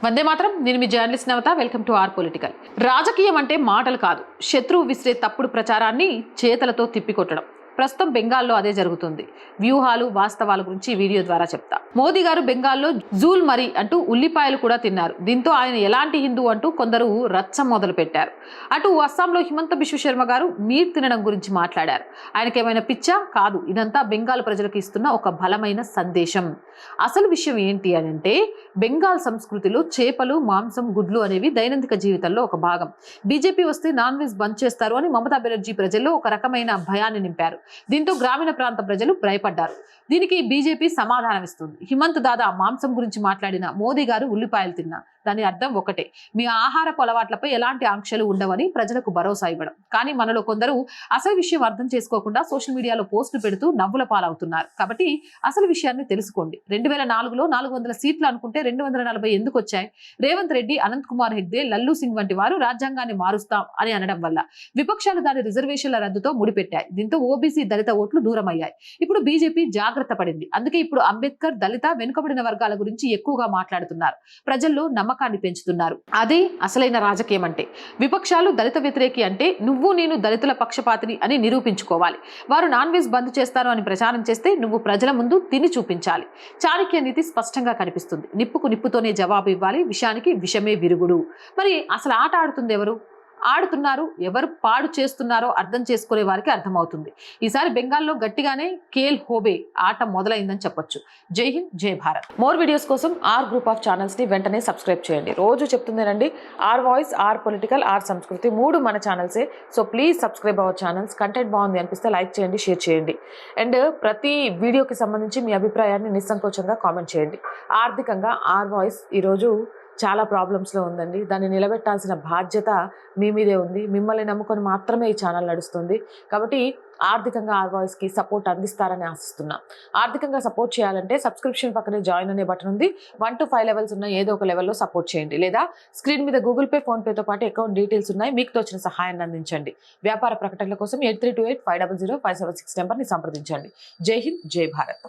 వందే మాత్రం. నేను మీ journalist Navata. Welcome to R political. రాజకీయం అంటే మాటలు కాదు, శత్రువు విసిరే తప్పుడు ప్రచారాన్ని చేతలతో తిప్పికొట్టడం. ప్రస్తుతం బెంగాల్లో అదే జరుగుతుంది. వ్యూహాలు వాస్తవాల గురించి ఈ వీడియో ద్వారా చెప్తా. మోదీ గారు బెంగాల్లో జూల్ మరీ అంటూ ఉల్లిపాయలు కూడా తిన్నారు. దీంతో ఆయన ఎలాంటి హిందూ అంటూ కొందరు రచ్చ మొదలు పెట్టారు. అటు అస్సాంలో హిమంత బిశ్వ శర్మ గారు మీట్ తినడం గురించి మాట్లాడారు. ఆయనకేమైనా పిచ్చా? కాదు, ఇదంతా బెంగాల్ ప్రజలకు ఇస్తున్న ఒక బలమైన సందేశం. అసలు విషయం ఏంటి అని అంటే, బెంగాల్ సంస్కృతిలో చేపలు, మాంసం, గుడ్లు అనేవి దైనందిక జీవితంలో ఒక భాగం. బీజేపీ వస్తే నాన్ వెజ్ బంద్ చేస్తారు అని మమతా బెనర్జీ ప్రజల్లో ఒక రకమైన భయాన్ని నింపారు. దీంతో గ్రామీణ ప్రాంత ప్రజలు భయపడ్డారు. దీనికి బీజేపీ సమాధానం ఇస్తుంది. హిమంత్ దాదా మాంసం గురించి మాట్లాడిన మోదీ గారు ఉల్లిపాయలు తిన్నా. దాని అర్థం ఒకటే, మీ ఆహారపు అలవాట్లపై ఎలాంటి ఆంక్షలు ఉండవని ప్రజలకు భరోసా ఇవ్వడం. కానీ మనలో కొందరు అసలు విషయం అర్థం చేసుకోకుండా సోషల్ మీడియాలో పోస్టులు పెడుతూ నవ్వుల పాలవుతున్నారు. కాబట్టి అసలు విషయాన్ని తెలుసుకోండి. 2004లో 400 సీట్లు అనుకుంటే 240 ఎందుకు వచ్చాయి? రేవంత్ రెడ్డి, అనంత్ కుమార్ హెగ్దే, లల్లు సింగ్ వంటి వారు రాజ్యాంగాన్ని మారుస్తాం అని అనడం వల్ల విపక్షాలు దాని రిజర్వేషన్ల రద్దుతో ముడిపెట్టాయి. దీంతో ఓబీసీ, దళిత ఓట్లు దూరం అయ్యాయి. ఇప్పుడు బీజేపీ జాగ్రత్త పడింది. అందుకే ఇప్పుడు అంబేద్కర్, దళిత, వెనుకబడిన వర్గాల గురించి ఎక్కువగా మాట్లాడుతున్నారు. ప్రజల్లో నమ్మకాన్ని పెంచుతున్నారు. అదే అసలైన రాజకీయం అంటే. విపక్షాలు దళిత వ్యతిరేకి అంటే నువ్వు నేను దళితుల పక్షపాతిని అని నిరూపించుకోవాలి. వారు నాన్ వెజ్ బంద్ చేస్తారు అని ప్రచారం చేస్తే నువ్వు ప్రజల ముందు తిని చూపించాలి. చాణక్య నీతి స్పష్టంగా కనిపిస్తుంది. నిప్పుకు నిప్పుతోనే జవాబు ఇవ్వాలి, విషయానికి విషమే విరుగుడు. మరి అసలు ఆట ఆడుతుంది ఎవరు? ఆడుతున్నారు ఎవరు పాడు చేస్తున్నారో అర్థం చేసుకునే వారికి అర్థమవుతుంది. ఈసారి బెంగాల్లో గట్టిగానే కేల్ హోబే ఆట మొదలైందని చెప్పొచ్చు. జై హింద్, జై భారత్. మోర్ వీడియోస్ కోసం ఆర్ గ్రూప్ ఆఫ్ ఛానల్స్ ని వెంటనే సబ్స్క్రైబ్ చేయండి. రోజు చెప్తుందేనండి, R voice, R political, R Sanskriti, 3 మన ఛానల్సే. So please subscribe our channels. Content బాగుంది అనిపిస్తే లైక్ చేయండి, షేర్ చేయండి. అండ్ ప్రతి వీడియోకి సంబంధించి మీ అభిప్రాయాన్ని నిస్సంకోచంగా కామెంట్ చేయండి. ఆర్థికంగా ఆర్ వాయిస్ ఈరోజు చాలా ప్రాబ్లమ్స్లో ఉందండి. దాన్ని నిలబెట్టాల్సిన బాధ్యత మీ మీదే ఉంది. మిమ్మల్ని నమ్ముకొని మాత్రమే ఈ ఛానల్ నడుస్తుంది. కాబట్టి ఆర్థికంగా ఆర్ వాయిస్కి సపోర్ట్ అందిస్తారని ఆశిస్తున్నాం. ఆర్థికంగా సపోర్ట్ చేయాలంటే సబ్స్క్రిప్షన్ పక్కనే జాయిన్ అనే బటన్ ఉంది. 1 to 5 లెవెల్స్ ఉన్న ఏదో ఒక లెవెల్లో సపోర్ట్ చేయండి. లేదా స్క్రీన్ మీద గూగుల్ పే, ఫోన్పేతో పాటు అకౌంట్ డీటెయిల్స్ ఉన్నాయి. మీకు తోచిన సహాయాన్ని అందించండి. వ్యాపార ప్రకటనల కోసం 8328500576 నెంబర్ని సంప్రదించండి. జై హింద్, జై భారత్.